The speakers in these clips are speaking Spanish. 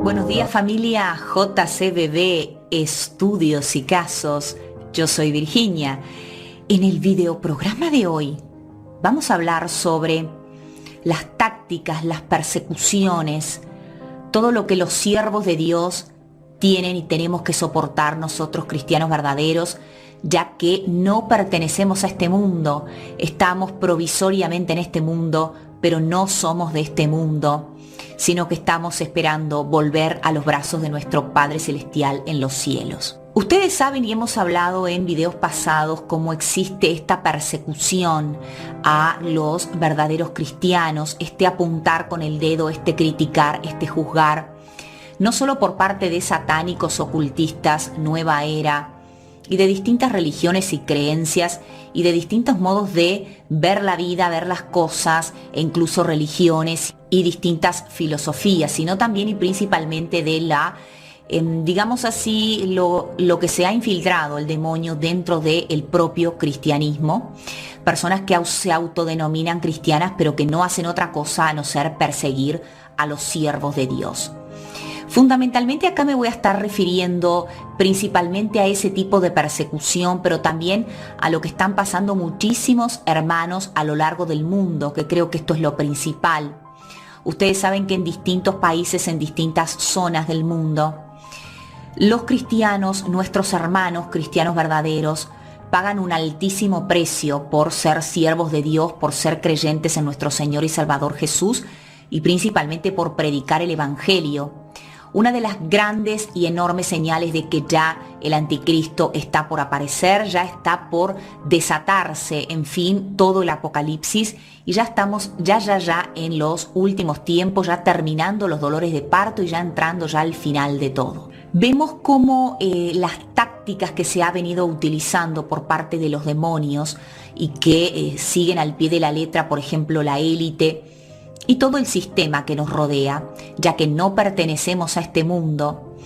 Buenos días familia JCBB, Estudios y Casos. Yo soy Virginia. En el videoprograma de hoy vamos a hablar sobre las tácticas, las persecuciones, todo lo que los siervos de Dios tienen y tenemos que soportar nosotros cristianos verdaderos, ya que no pertenecemos a este mundo, estamos provisoriamente en este mundo, pero no somos de este mundo, sino que estamos esperando volver a los brazos de nuestro Padre Celestial en los cielos. Ustedes saben y hemos hablado en videos pasados cómo existe esta persecución a los verdaderos cristianos, este apuntar con el dedo, este criticar, este juzgar, no solo por parte de satánicos ocultistas, nueva era, y de distintas religiones y creencias y de distintos modos de ver la vida, ver las cosas e incluso religiones y distintas filosofías, sino también y principalmente de la, digamos así, lo que se ha infiltrado el demonio dentro del propio cristianismo. Personas que se autodenominan cristianas pero que no hacen otra cosa a no ser perseguir a los siervos de Dios. Fundamentalmente acá me voy a estar refiriendo principalmente a ese tipo de persecución, pero también a lo que están pasando muchísimos hermanos a lo largo del mundo, que creo que esto es lo principal. Ustedes saben que en distintos países, en distintas zonas del mundo, los cristianos, nuestros hermanos cristianos verdaderos, pagan un altísimo precio por ser siervos de Dios, por ser creyentes en nuestro Señor y Salvador Jesús y principalmente por predicar el Evangelio. Una de las grandes y enormes señales de que ya el anticristo está por aparecer, ya está por desatarse, en fin, todo el apocalipsis, y ya estamos ya en los últimos tiempos, ya terminando los dolores de parto y ya entrando ya al final de todo. Vemos cómo las tácticas que se ha venido utilizando por parte de los demonios y que siguen al pie de la letra, por ejemplo, la élite, y todo el sistema que nos rodea, ya que no pertenecemos a este mundo,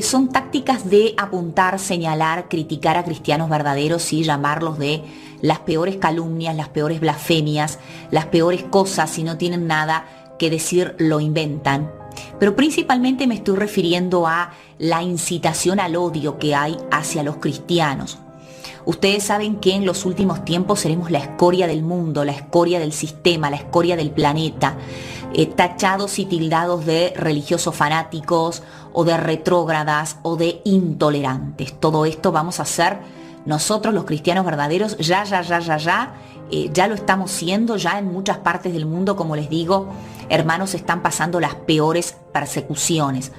son tácticas de apuntar, señalar, criticar a cristianos verdaderos y llamarlos de las peores calumnias, las peores blasfemias, las peores cosas. Si no tienen nada que decir, lo inventan. Pero principalmente me estoy refiriendo a la incitación al odio que hay hacia los cristianos. Ustedes saben que en los últimos tiempos seremos la escoria del mundo, la escoria del sistema, la escoria del planeta, tachados y tildados de religiosos fanáticos o de retrógradas o de intolerantes. Todo esto vamos a hacer nosotros los cristianos verdaderos, ya lo estamos siendo, ya en muchas partes del mundo, como les digo, hermanos, están pasando las peores persecuciones.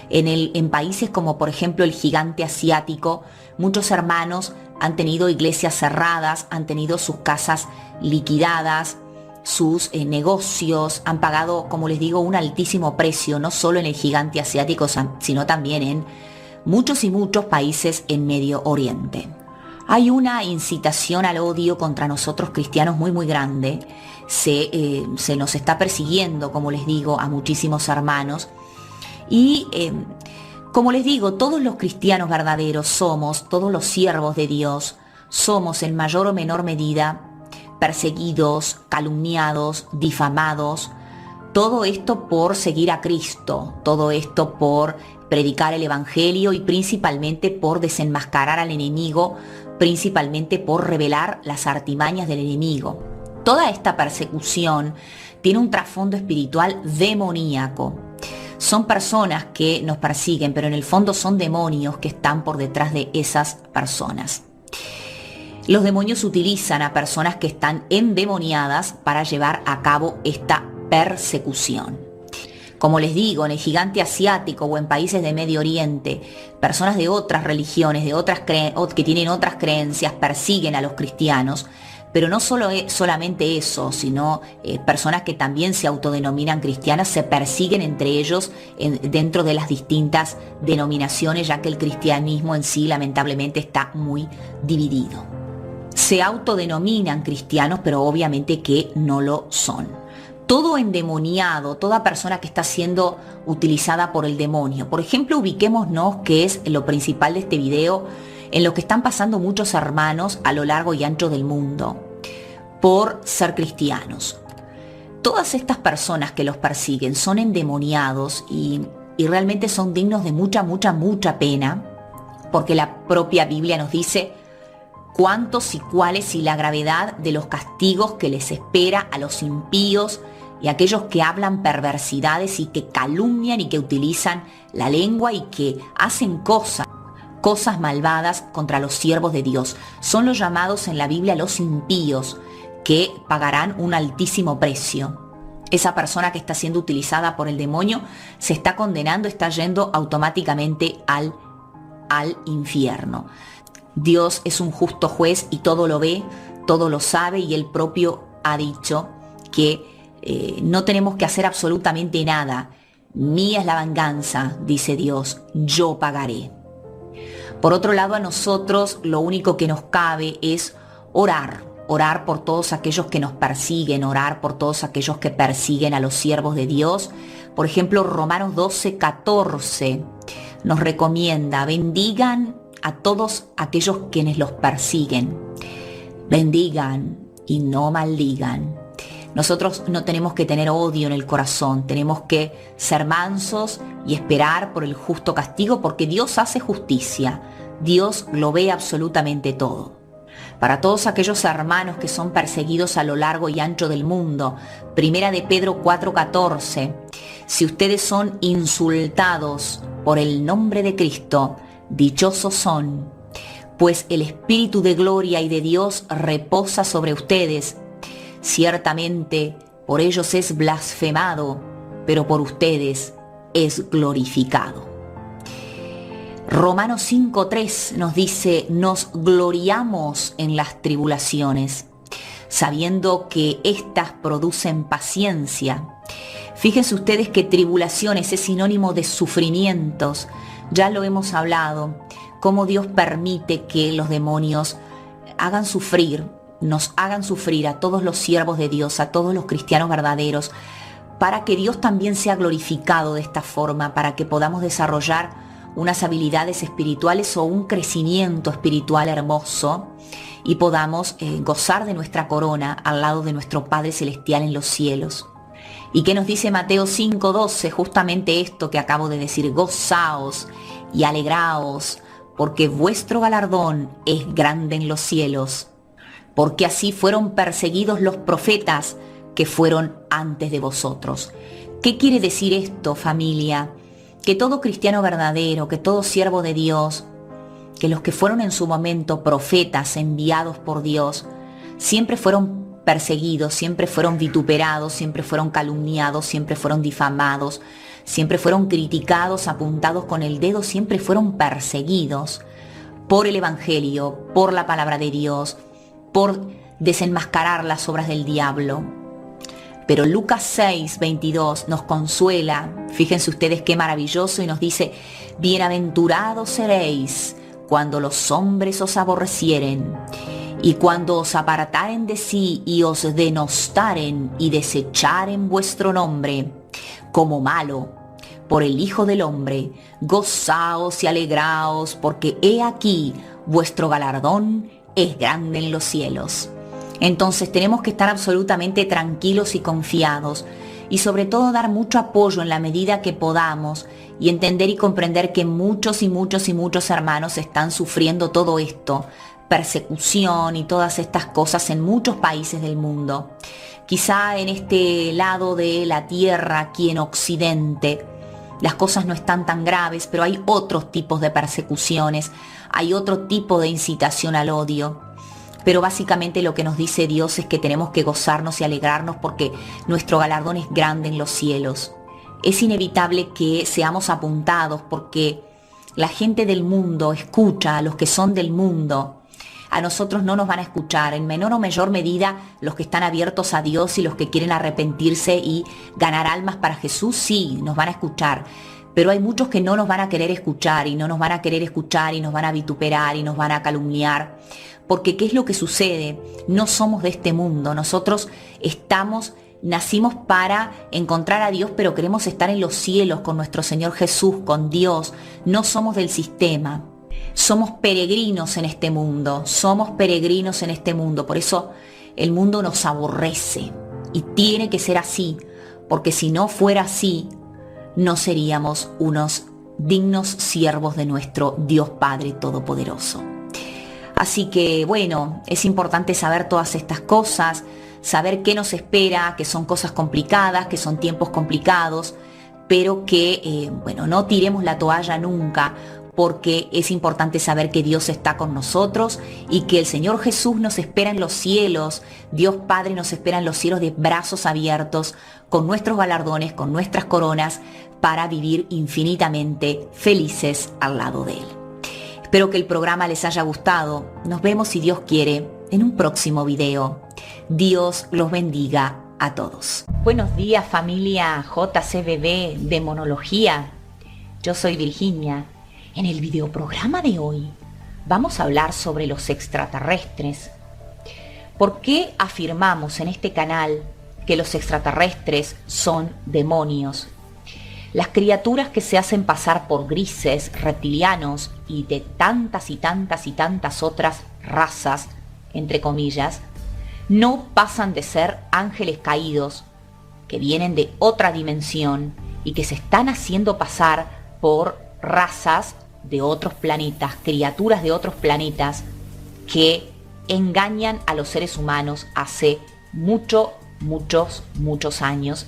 En países como por ejemplo el gigante asiático, muchos hermanos han tenido iglesias cerradas, han tenido sus casas liquidadas, sus negocios, han pagado, como les digo, un altísimo precio, no solo en el gigante asiático, sino también en muchos y muchos países en Medio Oriente. Hay una incitación al odio contra nosotros cristianos muy grande. Se nos está persiguiendo, como les digo, a muchísimos hermanos. Y como les digo, todos los cristianos verdaderos somos, todos los siervos de Dios, somos en mayor o menor medida perseguidos, calumniados, difamados. Todo esto por seguir a Cristo, todo esto por predicar el Evangelio y principalmente por desenmascarar al enemigo, principalmente por revelar las artimañas del enemigo. Toda esta persecución tiene un trasfondo espiritual demoníaco. Son personas que nos persiguen, pero en el fondo son demonios que están por detrás de esas personas. Los demonios utilizan a personas que están endemoniadas para llevar a cabo esta persecución. Como les digo, en el gigante asiático o en países de Medio Oriente, personas de otras religiones, que tienen otras creencias, persiguen a los cristianos. Pero no solamente eso, sino personas que también se autodenominan cristianas se persiguen entre ellos dentro de las distintas denominaciones, ya que el cristianismo en sí lamentablemente está muy dividido. Se autodenominan cristianos, pero obviamente que no lo son. Todo endemoniado, toda persona que está siendo utilizada por el demonio. Por ejemplo, ubiquémonos, que es lo principal de este video, en lo que están pasando muchos hermanos a lo largo y ancho del mundo por ser cristianos. Todas estas personas que los persiguen son endemoniados y y realmente son dignos de mucha, mucha, mucha pena, porque la propia Biblia nos dice cuántos y cuáles y la gravedad de los castigos que les espera a los impíos y a aquellos que hablan perversidades y que calumnian y que utilizan la lengua y que hacen cosas malvadas contra los siervos de Dios. Son los llamados en la Biblia los impíos, que pagarán un altísimo precio. Esa persona que está siendo utilizada por el demonio se está condenando, está yendo automáticamente al infierno. Dios es un justo juez y todo lo ve, todo lo sabe, y Él propio ha dicho que no tenemos que hacer absolutamente nada. Mía es la venganza, dice Dios, yo pagaré. Por otro lado, a nosotros lo único que nos cabe es orar por todos aquellos que nos persiguen, orar por todos aquellos que persiguen a los siervos de Dios. Por ejemplo, Romanos 12:14 nos recomienda: bendigan a todos aquellos quienes los persiguen. Bendigan y no maldigan. Nosotros no tenemos que tener odio en el corazón, tenemos que ser mansos y esperar por el justo castigo, porque Dios hace justicia, Dios lo ve absolutamente todo. Para todos aquellos hermanos que son perseguidos a lo largo y ancho del mundo, Primera de Pedro 4:14, si ustedes son insultados por el nombre de Cristo, dichosos son, pues el Espíritu de gloria y de Dios reposa sobre ustedes. Ciertamente por ellos es blasfemado, pero por ustedes es glorificado. Romanos 5:3 nos dice: nos gloriamos en las tribulaciones, sabiendo que éstas producen paciencia. Fíjense ustedes que tribulaciones es sinónimo de sufrimientos. Ya lo hemos hablado, cómo Dios permite que los demonios nos hagan sufrir a todos los siervos de Dios, a todos los cristianos verdaderos, para que Dios también sea glorificado de esta forma, para que podamos desarrollar unas habilidades espirituales o un crecimiento espiritual hermoso y podamos gozar de nuestra corona al lado de nuestro Padre Celestial en los cielos. ¿Y qué nos dice Mateo 5:12? Justamente esto que acabo de decir: gozaos y alegraos, porque vuestro galardón es grande en los cielos, porque así fueron perseguidos los profetas que fueron antes de vosotros. ¿Qué quiere decir esto, familia? Que todo cristiano verdadero, que todo siervo de Dios, que los que fueron en su momento profetas enviados por Dios, siempre fueron perseguidos, siempre fueron vituperados, siempre fueron calumniados, siempre fueron difamados, siempre fueron criticados, apuntados con el dedo, siempre fueron perseguidos por el Evangelio, por la palabra de Dios, por desenmascarar las obras del diablo. Pero Lucas 6:22 nos consuela, fíjense ustedes qué maravilloso, y nos dice: bienaventurados seréis cuando los hombres os aborrecieren, y cuando os apartaren de sí y os denostaren y desecharen vuestro nombre como malo por el Hijo del Hombre, gozaos y alegraos, porque he aquí vuestro galardón es grande en los cielos. Entonces tenemos que estar absolutamente tranquilos y confiados, y sobre todo dar mucho apoyo en la medida que podamos, y entender y comprender que muchos y muchos y muchos hermanos están sufriendo todo esto, persecución y todas estas cosas en muchos países del mundo. Quizá en este lado de la tierra, aquí en Occidente, las cosas no están tan graves, pero hay otros tipos de persecuciones, hay otro tipo de incitación al odio. Pero básicamente lo que nos dice Dios es que tenemos que gozarnos y alegrarnos porque nuestro galardón es grande en los cielos. Es inevitable que seamos apuntados porque la gente del mundo escucha a los que son del mundo. A nosotros no nos van a escuchar, en menor o mayor medida los que están abiertos a Dios y los que quieren arrepentirse y ganar almas para Jesús, sí, nos van a escuchar. Pero hay muchos que no nos van a querer escuchar y no nos van a querer escuchar y nos van a vituperar y nos van a calumniar. Porque ¿qué es lo que sucede? No somos de este mundo, nosotros nacimos para encontrar a Dios, pero queremos estar en los cielos con nuestro Señor Jesús, con Dios. No somos del sistema, somos peregrinos en este mundo, por eso el mundo nos aborrece y tiene que ser así, porque si no fuera así, no seríamos unos dignos siervos de nuestro Dios Padre Todopoderoso. Así que bueno, es importante saber todas estas cosas, saber qué nos espera, que son cosas complicadas, que son tiempos complicados, pero que, no tiremos la toalla nunca, porque es importante saber que Dios está con nosotros y que el Señor Jesús nos espera en los cielos, Dios Padre nos espera en los cielos de brazos abiertos, con nuestros galardones, con nuestras coronas, para vivir infinitamente felices al lado de Él. Espero que el programa les haya gustado. Nos vemos, si Dios quiere, en un próximo video. Dios los bendiga a todos. Buenos días, familia JCBB de Monología. Yo soy Virginia. En el videoprograma de hoy vamos a hablar sobre los extraterrestres. ¿Por qué afirmamos en este canal que los extraterrestres son demonios? Las criaturas que se hacen pasar por grises, reptilianos y de tantas y tantas y tantas otras razas, entre comillas, no pasan de ser ángeles caídos que vienen de otra dimensión y que se están haciendo pasar por razas de otros planetas, criaturas de otros planetas que engañan a los seres humanos hace muchos años.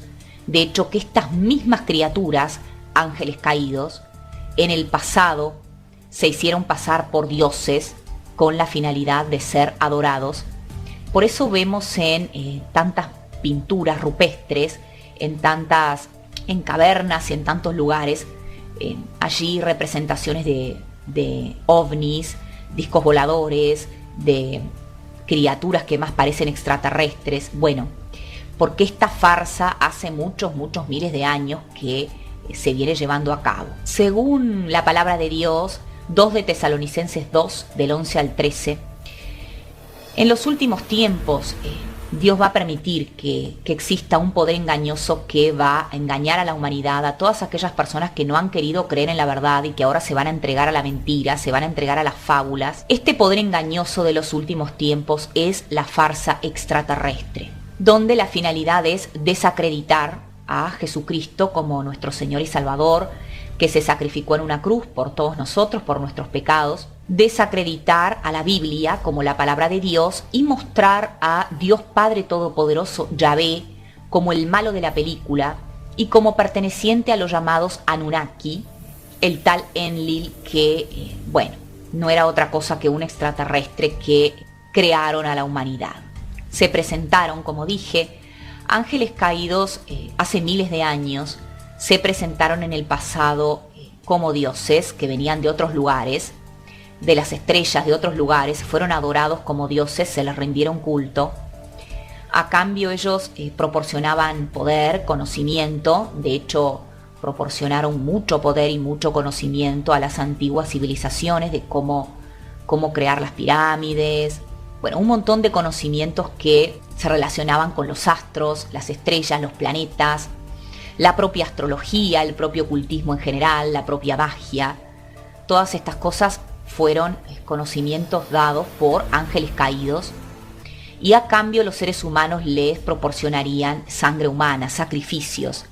De hecho, que estas mismas criaturas, ángeles caídos, en el pasado se hicieron pasar por dioses con la finalidad de ser adorados. Por eso vemos en tantas pinturas rupestres, en cavernas y en tantos lugares, allí representaciones de ovnis, discos voladores, de criaturas que más parecen extraterrestres. Bueno, porque esta farsa hace muchos miles de años que se viene llevando a cabo. Según la palabra de Dios, 2 de Tesalonicenses 2, del 11 al 13, en los últimos tiempos Dios va a permitir que exista un poder engañoso que va a engañar a la humanidad, a todas aquellas personas que no han querido creer en la verdad y que ahora se van a entregar a la mentira, se van a entregar a las fábulas. Este poder engañoso de los últimos tiempos es la farsa extraterrestre, donde la finalidad es desacreditar a Jesucristo como nuestro Señor y Salvador, que se sacrificó en una cruz por todos nosotros, por nuestros pecados, desacreditar a la Biblia como la palabra de Dios y mostrar a Dios Padre Todopoderoso, Yahvé, como el malo de la película y como perteneciente a los llamados Anunnaki, el tal Enlil que, no era otra cosa que un extraterrestre que crearon a la humanidad. Se presentaron, como dije, ángeles caídos hace miles de años, se presentaron en el pasado como dioses que venían de otros lugares, de las estrellas de otros lugares, fueron adorados como dioses, se les rindieron culto. A cambio ellos proporcionaban poder, conocimiento, de hecho proporcionaron mucho poder y mucho conocimiento a las antiguas civilizaciones de cómo crear las pirámides, un montón de conocimientos que se relacionaban con los astros, las estrellas, los planetas, la propia astrología, el propio ocultismo en general, la propia magia. Todas estas cosas fueron conocimientos dados por ángeles caídos y a cambio los seres humanos les proporcionarían sangre humana, sacrificios.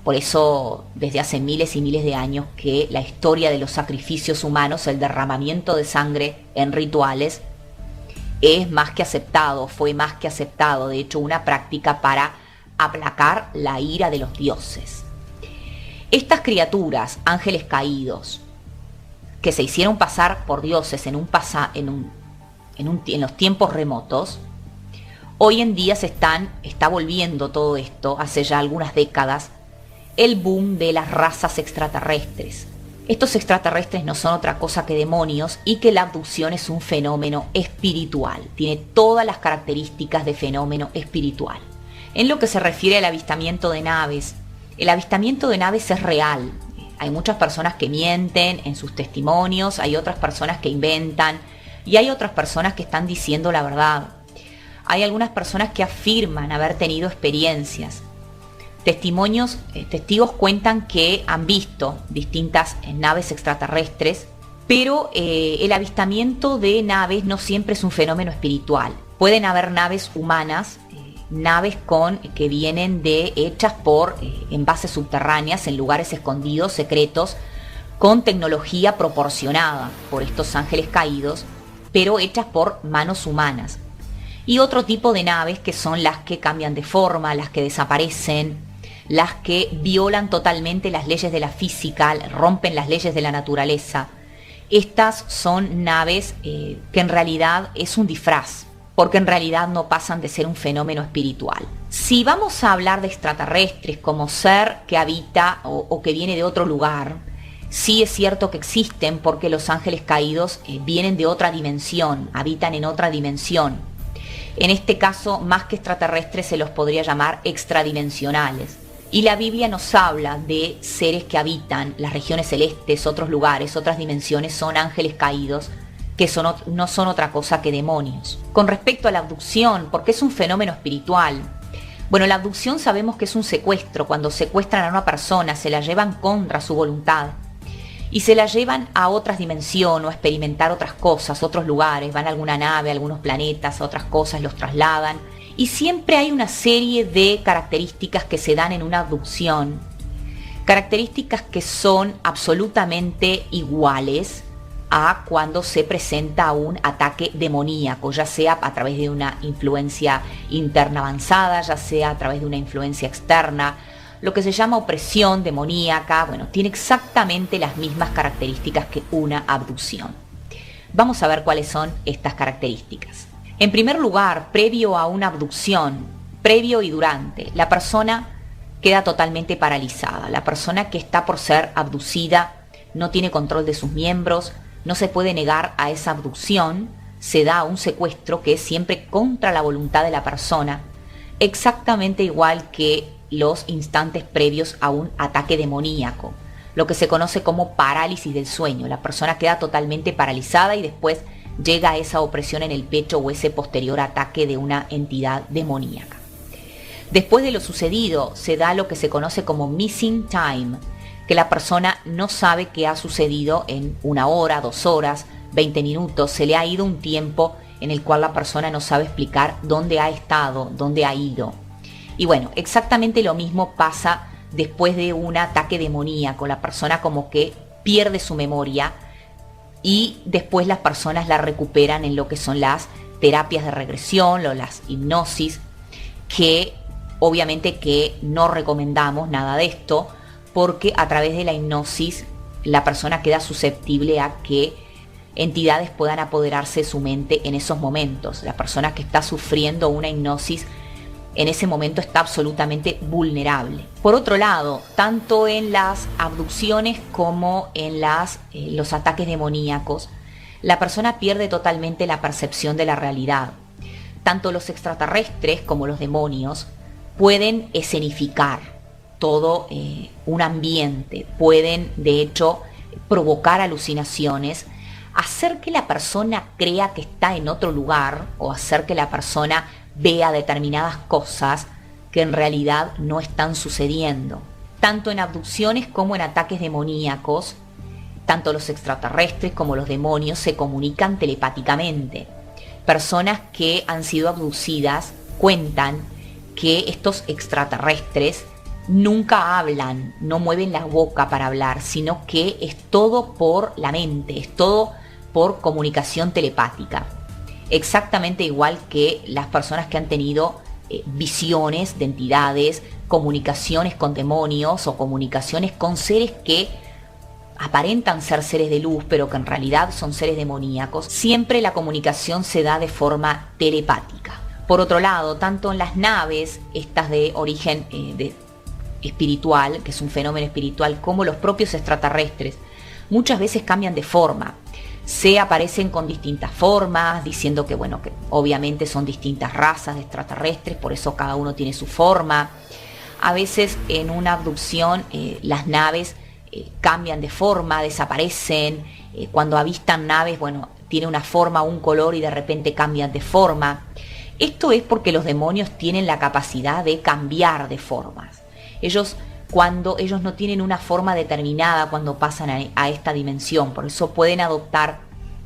Por eso desde hace miles y miles de años que la historia de los sacrificios humanos, el derramamiento de sangre en rituales, es más que aceptado, fue más que aceptado, de hecho una práctica para aplacar la ira de los dioses. Estas criaturas, ángeles caídos, que se hicieron pasar por dioses en los tiempos remotos, hoy en día está volviendo todo esto, hace ya algunas décadas, el boom de las razas extraterrestres. Estos extraterrestres no son otra cosa que demonios y que la abducción es un fenómeno espiritual. Tiene todas las características de fenómeno espiritual. En lo que se refiere al avistamiento de naves, el avistamiento de naves es real. Hay muchas personas que mienten en sus testimonios, hay otras personas que inventan y hay otras personas que están diciendo la verdad. Hay algunas personas que afirman haber tenido experiencias. Testigos cuentan que han visto distintas naves extraterrestres, pero el avistamiento de naves no siempre es un fenómeno espiritual. Pueden haber naves humanas naves que vienen hechas por en bases subterráneas, en lugares escondidos, secretos, con tecnología proporcionada por estos ángeles caídos, pero hechas por manos humanas. Y otro tipo de naves que son las que cambian de forma, las que desaparecen, las que violan totalmente las leyes de la física, rompen las leyes de la naturaleza. Estas son naves que en realidad es un disfraz, porque en realidad no pasan de ser un fenómeno espiritual. Si vamos a hablar de extraterrestres como ser que habita o que viene de otro lugar, sí es cierto que existen, porque los ángeles caídos vienen de otra dimensión, habitan en otra dimensión. En este caso, más que extraterrestres, se los podría llamar extradimensionales. Y la Biblia nos habla de seres que habitan las regiones celestes, otros lugares, otras dimensiones, son ángeles caídos, que no son otra cosa que demonios. Con respecto a la abducción, porque es un fenómeno espiritual. Bueno, la abducción sabemos que es un secuestro. Cuando secuestran a una persona, se la llevan contra su voluntad y se la llevan a otras dimensiones o a experimentar otras cosas, otros lugares. Van a alguna nave, a algunos planetas, a otras cosas, los trasladan. Y siempre hay una serie de características que se dan en una abducción, características que son absolutamente iguales a cuando se presenta un ataque demoníaco, ya sea a través de una influencia interna avanzada, ya sea a través de una influencia externa. Lo que se llama opresión demoníaca, bueno, tiene exactamente las mismas características que una abducción. Vamos a ver cuáles son estas características. En primer lugar, previo a una abducción, previo y durante, la persona queda totalmente paralizada. La persona que está por ser abducida no tiene control de sus miembros, no se puede negar a esa abducción, se da un secuestro que es siempre contra la voluntad de la persona, exactamente igual que los instantes previos a un ataque demoníaco, lo que se conoce como parálisis del sueño. La persona queda totalmente paralizada y después llega a esa opresión en el pecho o ese posterior ataque de una entidad demoníaca. Después de lo sucedido, se da lo que se conoce como missing time, que la persona no sabe qué ha sucedido en 1 hora, 2 horas, 20 minutos, se le ha ido un tiempo en el cual la persona no sabe explicar dónde ha estado, dónde ha ido. Y bueno, exactamente lo mismo pasa después de un ataque demoníaco. La persona como que pierde su memoria y después las personas la recuperan en lo que son las terapias de regresión o las hipnosis, que obviamente que no recomendamos nada de esto, porque a través de la hipnosis la persona queda susceptible a que entidades puedan apoderarse de su mente en esos momentos. La persona que está sufriendo una hipnosis en ese momento está absolutamente vulnerable. Por otro lado, tanto en las abducciones como en los ataques demoníacos, la persona pierde totalmente la percepción de la realidad. Tanto los extraterrestres como los demonios pueden escenificar todo un ambiente, pueden de hecho provocar alucinaciones, hacer que la persona crea que está en otro lugar o hacer que la persona vea determinadas cosas que en realidad no están sucediendo. Tanto en abducciones como en ataques demoníacos, tanto los extraterrestres como los demonios se comunican telepáticamente. Personas que han sido abducidas cuentan que estos extraterrestres nunca hablan, no mueven la boca para hablar, sino que es todo por la mente, es todo por comunicación telepática. Exactamente igual que las personas que han tenido visiones de entidades, comunicaciones con demonios o comunicaciones con seres que aparentan ser seres de luz, pero que en realidad son seres demoníacos. Siempre la comunicación se da de forma telepática. Por otro lado, tanto en las naves, estas de origen espiritual, que es un fenómeno espiritual, como los propios extraterrestres, muchas veces cambian de forma. Se aparecen con distintas formas, diciendo que, bueno, que obviamente son distintas razas de extraterrestres, por eso cada uno tiene su forma. A veces en una abducción las naves cambian de forma, desaparecen. Cuando avistan naves, bueno, tiene una forma, un color y de repente cambian de forma. Esto es porque los demonios tienen la capacidad de cambiar de formas. Cuando ellos no tienen una forma determinada cuando pasan a esta dimensión, por eso pueden adoptar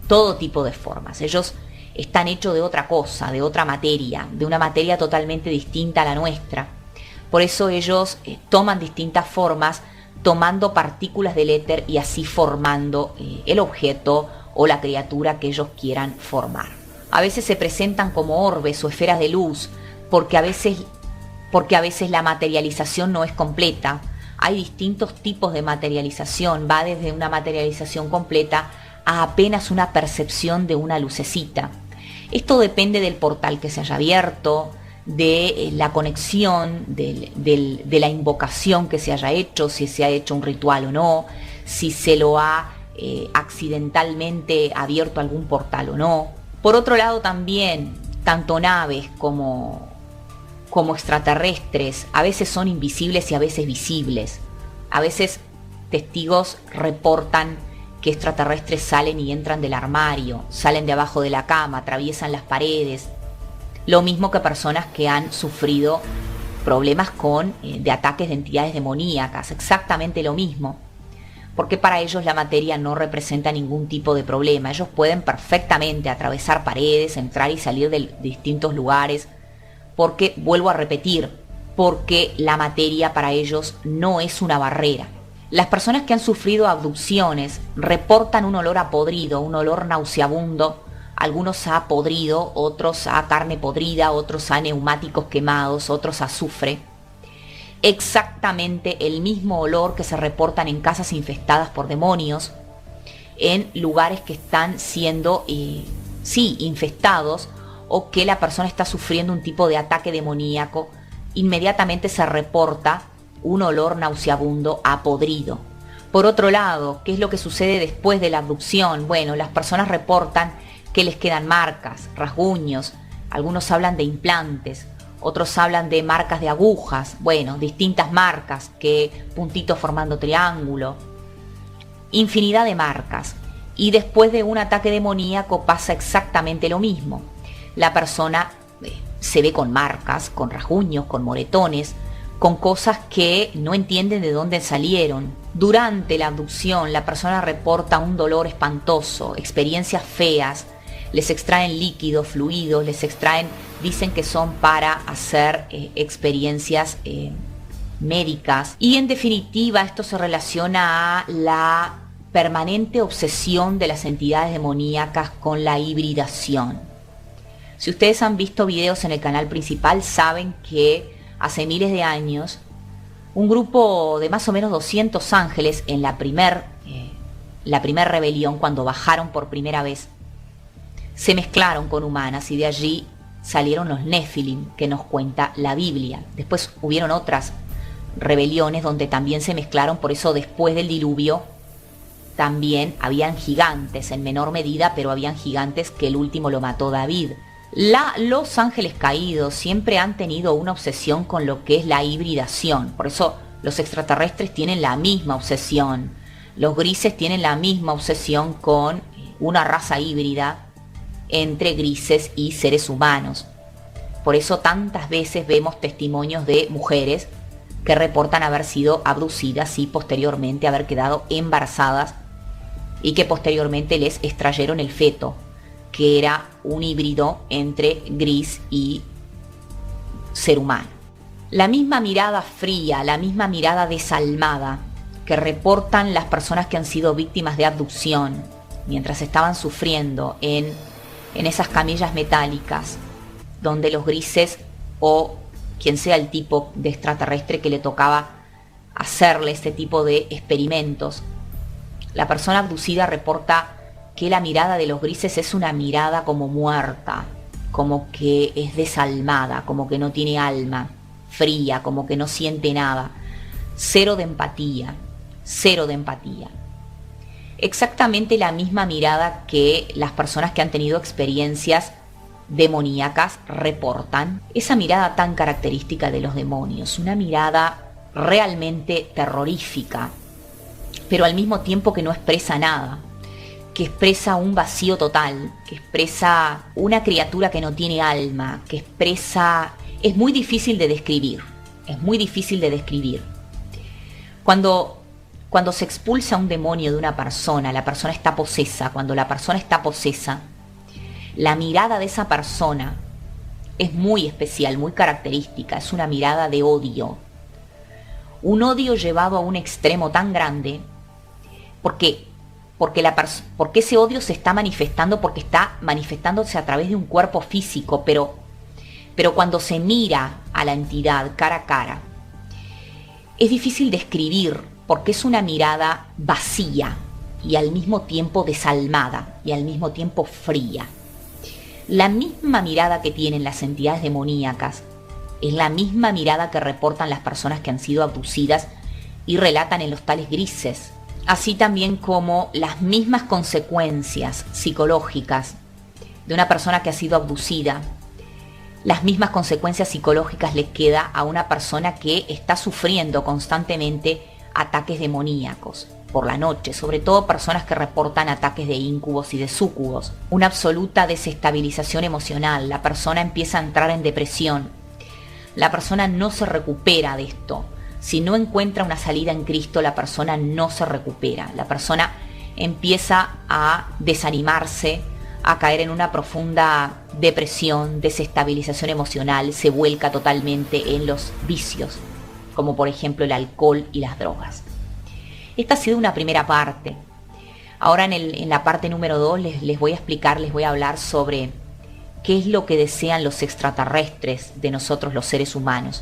todo tipo de formas. Ellos están hechos de otra cosa, de otra materia, de una materia totalmente distinta a la nuestra. Por eso ellos toman distintas formas, tomando partículas del éter y así formando el objeto o la criatura que ellos quieran formar. A veces se presentan como orbes o esferas de luz, porque a veces la materialización no es completa. Hay distintos tipos de materialización, va desde una materialización completa a apenas una percepción de una lucecita. Esto depende del portal que se haya abierto, de la conexión, de la invocación que se haya hecho, si se ha hecho un ritual o no, si se lo ha accidentalmente abierto algún portal o no. Por otro lado también, tanto naves como extraterrestres a veces son invisibles y a veces visibles. A veces testigos reportan que extraterrestres salen y entran del armario, salen de abajo de la cama, atraviesan las paredes. Lo mismo que personas que han sufrido problemas de ataques de entidades demoníacas, exactamente lo mismo. Porque para ellos la materia no representa ningún tipo de problema. Ellos pueden perfectamente atravesar paredes, entrar y salir de distintos lugares, porque, vuelvo a repetir, porque la materia para ellos no es una barrera. Las personas que han sufrido abducciones reportan un olor a podrido, un olor nauseabundo, algunos a podrido, otros a carne podrida, otros a neumáticos quemados, otros a azufre. Exactamente el mismo olor que se reportan en casas infestadas por demonios, en lugares que están siendo, infestados, o que la persona está sufriendo un tipo de ataque demoníaco. Inmediatamente se reporta un olor nauseabundo a podrido. Por otro lado, ¿qué es lo que sucede después de la abducción? Bueno, las personas reportan que les quedan marcas, rasguños, algunos hablan de implantes, otros hablan de marcas de agujas, bueno, distintas marcas, que puntitos formando triángulo, infinidad de marcas. Y después de un ataque demoníaco pasa exactamente lo mismo. La persona se ve con marcas, con rasguños, con moretones, con cosas que no entienden de dónde salieron. Durante la abducción la persona reporta un dolor espantoso, experiencias feas, les extraen líquidos, fluidos, dicen que son para hacer experiencias médicas. Y en definitiva esto se relaciona a la permanente obsesión de las entidades demoníacas con la hibridación. Si ustedes han visto videos en el canal principal, saben que hace miles de años un grupo de más o menos 200 ángeles en la primer rebelión, cuando bajaron por primera vez, se mezclaron con humanas y de allí salieron los Nefilim, que nos cuenta la Biblia. Después hubieron otras rebeliones donde también se mezclaron, por eso después del diluvio también habían gigantes en menor medida, pero habían gigantes que el último lo mató David. Los ángeles caídos siempre han tenido una obsesión con lo que es la hibridación. Por eso los extraterrestres tienen la misma obsesión. Los grises tienen la misma obsesión con una raza híbrida entre grises y seres humanos. Por eso tantas veces vemos testimonios de mujeres que reportan haber sido abducidas y posteriormente haber quedado embarazadas, y que posteriormente les extrayeron el feto, que era un híbrido entre gris y ser humano. La misma mirada fría, la misma mirada desalmada que reportan las personas que han sido víctimas de abducción mientras estaban sufriendo en esas camillas metálicas, donde los grises o quien sea el tipo de extraterrestre que le tocaba hacerle este tipo de experimentos, la persona abducida reporta que la mirada de los grises es una mirada como muerta, como que es desalmada, como que no tiene alma, fría, como que no siente nada, cero de empatía, cero de empatía. Exactamente la misma mirada que las personas que han tenido experiencias demoníacas reportan, esa mirada tan característica de los demonios, una mirada realmente terrorífica, pero al mismo tiempo que no expresa nada, que expresa un vacío total, que expresa una criatura que no tiene alma, que expresa... Es muy difícil de describir, es muy difícil de describir. Cuando se expulsa un demonio de una persona, la persona está posesa. Cuando la persona está posesa, La mirada de esa persona es muy especial, muy característica, es una mirada de odio. Un odio llevado a un extremo tan grande, porque ese odio se está manifestando, porque está manifestándose a través de un cuerpo físico, pero cuando se mira a la entidad cara a cara, es difícil describir, porque es una mirada vacía y al mismo tiempo desalmada y al mismo tiempo fría. La misma mirada que tienen las entidades demoníacas es la misma mirada que reportan las personas que han sido abducidas y relatan en los tales grises, así también como las mismas consecuencias psicológicas de una persona que ha sido abducida. Las mismas consecuencias psicológicas le queda a una persona que está sufriendo constantemente ataques demoníacos por la noche, sobre todo personas que reportan ataques de íncubos y de súcubos. Una absoluta desestabilización emocional, la persona empieza a entrar en depresión, la persona no se recupera de esto. Si no encuentra una salida en Cristo, la persona no se recupera, la persona empieza a desanimarse, a caer en una profunda depresión, desestabilización emocional, se vuelca totalmente en los vicios, como por ejemplo el alcohol y las drogas. Esta ha sido una primera parte. Ahora en la parte número 2 les voy a explicar, les voy a hablar sobre qué es lo que desean los extraterrestres de nosotros los seres humanos.